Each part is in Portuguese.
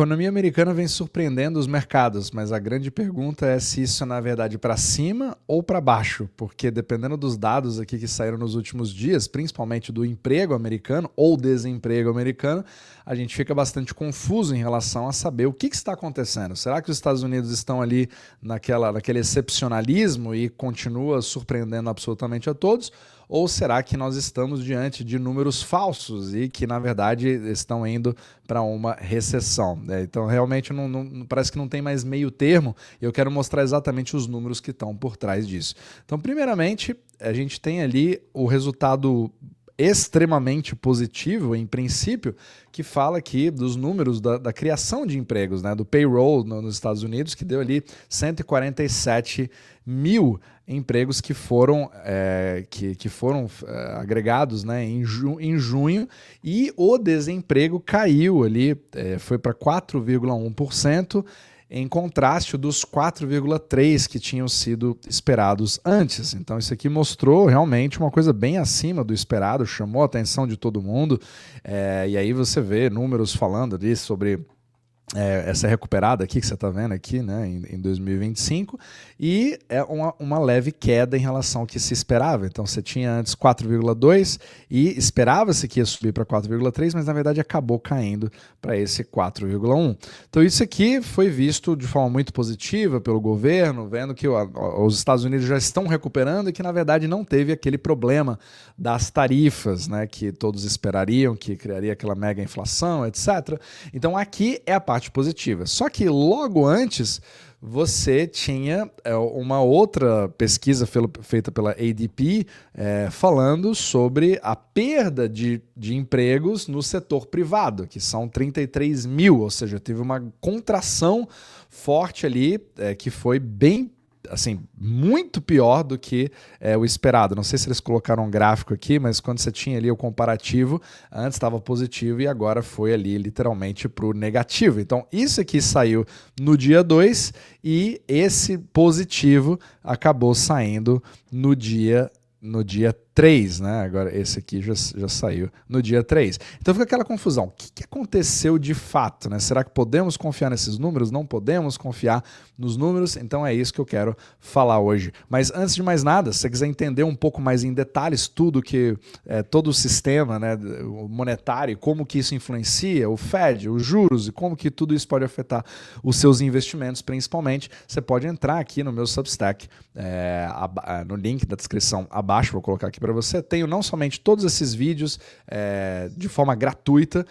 A economia americana vem surpreendendo os mercados, mas a grande pergunta é se isso é na verdade para cima ou para baixo, porque dependendo dos dados aqui que saíram nos últimos dias, principalmente do emprego americano ou desemprego americano, a gente fica bastante confuso em relação a saber o que está acontecendo. Será que os Estados Unidos estão ali naquele excepcionalismo e continua surpreendendo absolutamente a todos? Ou será que nós estamos diante de números falsos e que, na verdade, estão indo para uma recessão? Então, realmente, parece que não tem mais meio termo e eu quero mostrar exatamente os números que estão por trás disso. Então, primeiramente, a gente tem ali o resultado extremamente positivo, em princípio, que fala aqui dos números da criação de empregos, né, do payroll nos Estados Unidos, que deu ali 147 mil empregos que foram agregados, né, em junho, e o desemprego caiu ali, foi para 4,1%, em contraste dos 4,3% que tinham sido esperados antes. Então isso aqui mostrou realmente uma coisa bem acima do esperado, chamou a atenção de todo mundo, e aí você vê números falando ali sobre essa recuperada aqui que você está vendo aqui, né, em 2025, e é uma leve queda em relação ao que se esperava. Então você tinha antes 4,2 e esperava-se que ia subir para 4,3, mas na verdade acabou caindo para esse 4,1. Então isso aqui foi visto de forma muito positiva pelo governo, vendo que os Estados Unidos já estão recuperando e que na verdade não teve aquele problema das tarifas, né, que todos esperariam, que criaria aquela mega inflação, etc. Então aqui é a parte positiva. Só que logo antes você tinha uma outra pesquisa feita pela ADP falando sobre a perda de empregos no setor privado, que são 33 mil, ou seja, teve uma contração forte ali que foi bem, assim, muito pior do que o esperado. Não sei se eles colocaram um gráfico aqui, mas quando você tinha ali o comparativo, antes estava positivo e agora foi ali literalmente para o negativo. Então isso aqui saiu no dia 2 e esse positivo acabou saindo no dia 3, né? Agora esse aqui já saiu no dia 3. Então fica aquela confusão. O que aconteceu de fato, né? Será que podemos confiar nesses números? Não podemos confiar nos números? Então é isso que eu quero falar hoje. Mas antes de mais nada, se você quiser entender um pouco mais em detalhes tudo que todo o sistema, né, o monetário, como que isso influencia, o Fed, os juros e como que tudo isso pode afetar os seus investimentos, principalmente, você pode entrar aqui no meu Substack, no link da descrição abaixo, vou colocar aqui para você. Tenho não somente todos esses vídeos de forma gratuita,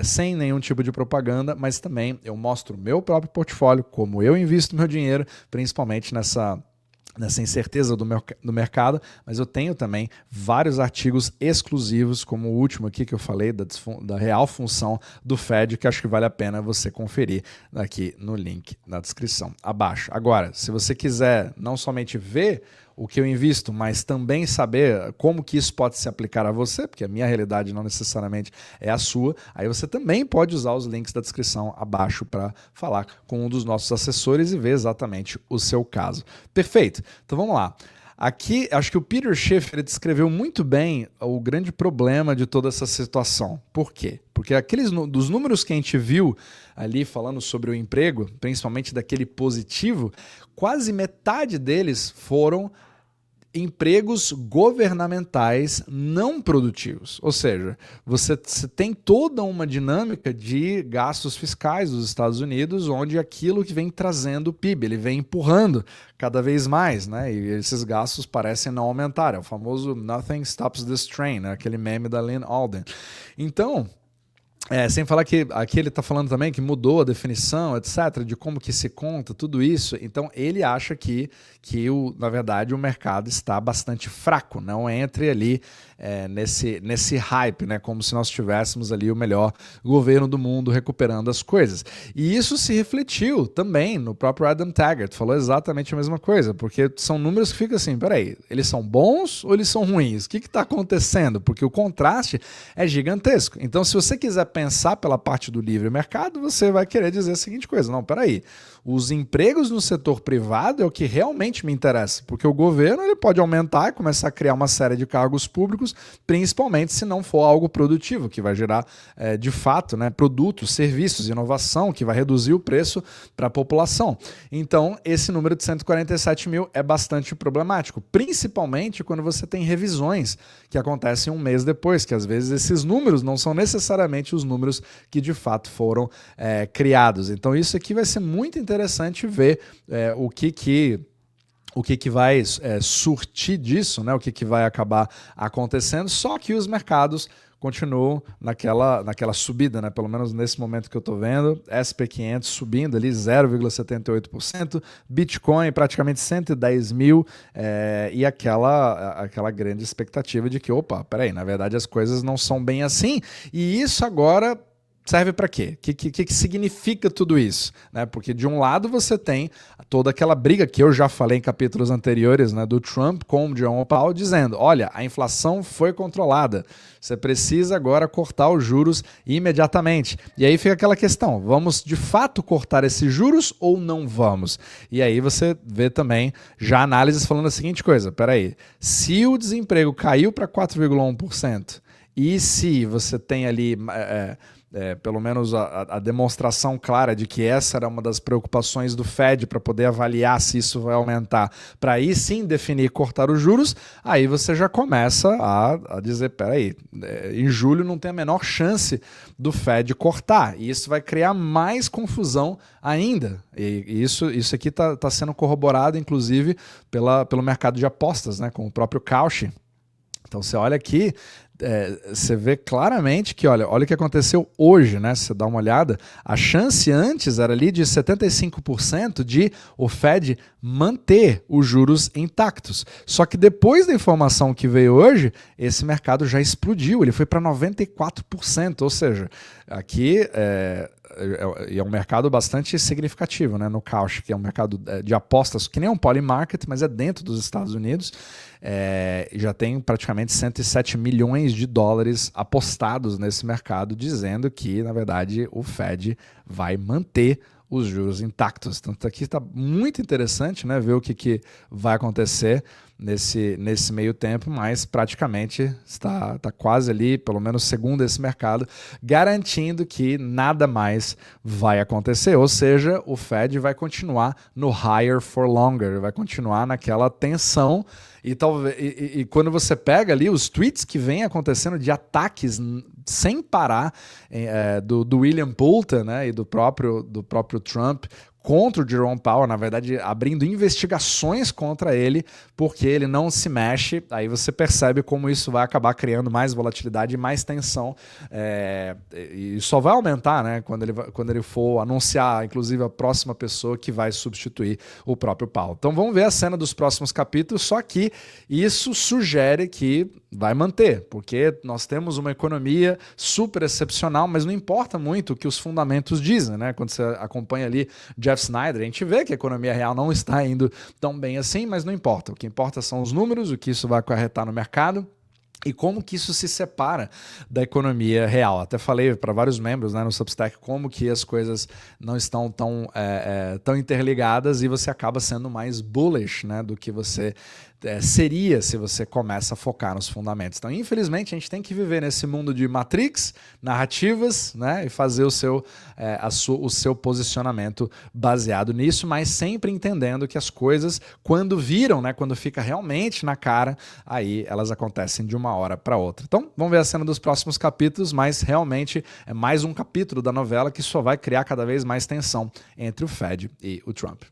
sem nenhum tipo de propaganda, mas também eu mostro o meu próprio portfólio, como eu invisto meu dinheiro, principalmente nessa incerteza do mercado, mas eu tenho também vários artigos exclusivos, como o último aqui que eu falei, da real função do Fed, que acho que vale a pena você conferir aqui no link na descrição abaixo. Agora, se você quiser não somente ver o que eu invisto, mas também saber como que isso pode se aplicar a você, porque a minha realidade não necessariamente é a sua, aí você também pode usar os links da descrição abaixo para falar com um dos nossos assessores e ver exatamente o seu caso. Perfeito, então vamos lá. Aqui, acho que o Peter Schiff descreveu muito bem o grande problema de toda essa situação. Por quê? Porque dos números que a gente viu ali falando sobre o emprego, principalmente daquele positivo, quase metade deles foram empregos governamentais não produtivos. Ou seja, você tem toda uma dinâmica de gastos fiscais dos Estados Unidos, onde aquilo que vem trazendo o PIB, ele vem empurrando cada vez mais, né? E esses gastos parecem não aumentar. É o famoso "Nothing stops this train", né? Aquele meme da Lynn Alden. Então, sem falar que aqui ele está falando também que mudou a definição, etc., de como que se conta, tudo isso. Então ele acha que na verdade o mercado está bastante fraco, não entre ali nesse hype, né, como se nós tivéssemos ali o melhor governo do mundo recuperando as coisas. E isso se refletiu também no próprio Adam Taggart, falou exatamente a mesma coisa, porque são números que ficam assim, peraí, eles são bons ou eles são ruins? O que está acontecendo? Porque o contraste é gigantesco. Então se você quiser pensar pela parte do livre mercado, você vai querer dizer a seguinte coisa, não, peraí, os empregos no setor privado é o que realmente me interessa, porque o governo ele pode aumentar e começar a criar uma série de cargos públicos públicos, principalmente se não for algo produtivo, que vai gerar, de fato, né, produtos, serviços, inovação, que vai reduzir o preço para a população. Então, esse número de 147 mil é bastante problemático, principalmente quando você tem revisões que acontecem um mês depois, que às vezes esses números não são necessariamente os números que de fato foram criados. Então, isso aqui vai ser muito interessante ver o que vai surtir disso, né? O que vai acabar acontecendo, só que os mercados continuam naquela subida, né? Pelo menos nesse momento que eu estou vendo, SP500 subindo ali 0,78%, Bitcoin praticamente 110 mil e aquela grande expectativa de que, opa, peraí, na verdade as coisas não são bem assim, e isso agora serve para quê? O que significa tudo isso? Né? Porque de um lado você tem toda aquela briga que eu já falei em capítulos anteriores, né, do Trump com o Jerome Powell, dizendo, olha, a inflação foi controlada, você precisa agora cortar os juros imediatamente. E aí fica aquela questão, vamos de fato cortar esses juros ou não vamos? E aí você vê também já análises falando a seguinte coisa, peraí, se o desemprego caiu para 4,1% e se você tem ali... pelo menos a demonstração clara de que essa era uma das preocupações do Fed para poder avaliar se isso vai aumentar, para aí sim definir cortar os juros, aí você já começa a dizer, peraí, em julho não tem a menor chance do Fed cortar, e isso vai criar mais confusão ainda, e isso aqui está sendo corroborado, inclusive, pelo mercado de apostas, né, com o próprio Cauchy. Então você olha aqui, você vê claramente que, olha o que aconteceu hoje, né? Se você dá uma olhada, a chance antes era ali de 75% de o Fed manter os juros intactos. Só que depois da informação que veio hoje, esse mercado já explodiu, ele foi para 94%, ou seja, aqui é um mercado bastante significativo, né, no Cauchy, que é um mercado de apostas, que nem um polymarket, mas é dentro dos Estados Unidos, já tem praticamente 107 milhões de dólares apostados nesse mercado, dizendo que, na verdade, o Fed vai manter os juros intactos. Então aqui está muito interessante, né, ver o que vai acontecer nesse meio tempo, mas praticamente está quase ali, pelo menos segundo esse mercado, garantindo que nada mais vai acontecer, ou seja, o Fed vai continuar no higher for longer, vai continuar naquela tensão. E quando você pega ali os tweets que vem acontecendo de ataques sem parar do William Poulter, né, e do próprio Trump contra o Jerome Powell, na verdade, abrindo investigações contra ele, porque ele não se mexe, aí você percebe como isso vai acabar criando mais volatilidade e mais tensão, e só vai aumentar, né, quando ele for anunciar, inclusive, a próxima pessoa que vai substituir o próprio Powell. Então vamos ver a cena dos próximos capítulos, só que isso sugere que vai manter, porque nós temos uma economia super excepcional, mas não importa muito o que os fundamentos dizem, né? Quando você acompanha ali Jeff Snyder, a gente vê que a economia real não está indo tão bem assim, mas não importa. O que importa são os números, o que isso vai acarretar no mercado e como que isso se separa da economia real. Até falei para vários membros, né, no Substack como que as coisas não estão tão interligadas e você acaba sendo mais bullish, né, do que você seria se você começa a focar nos fundamentos. Então, infelizmente, a gente tem que viver nesse mundo de matrix, narrativas, né, e fazer o seu posicionamento baseado nisso, mas sempre entendendo que as coisas, quando viram, né, quando fica realmente na cara, aí elas acontecem de uma hora para outra. Então, vamos ver a cena dos próximos capítulos, mas realmente é mais um capítulo da novela que só vai criar cada vez mais tensão entre o Fed e o Trump.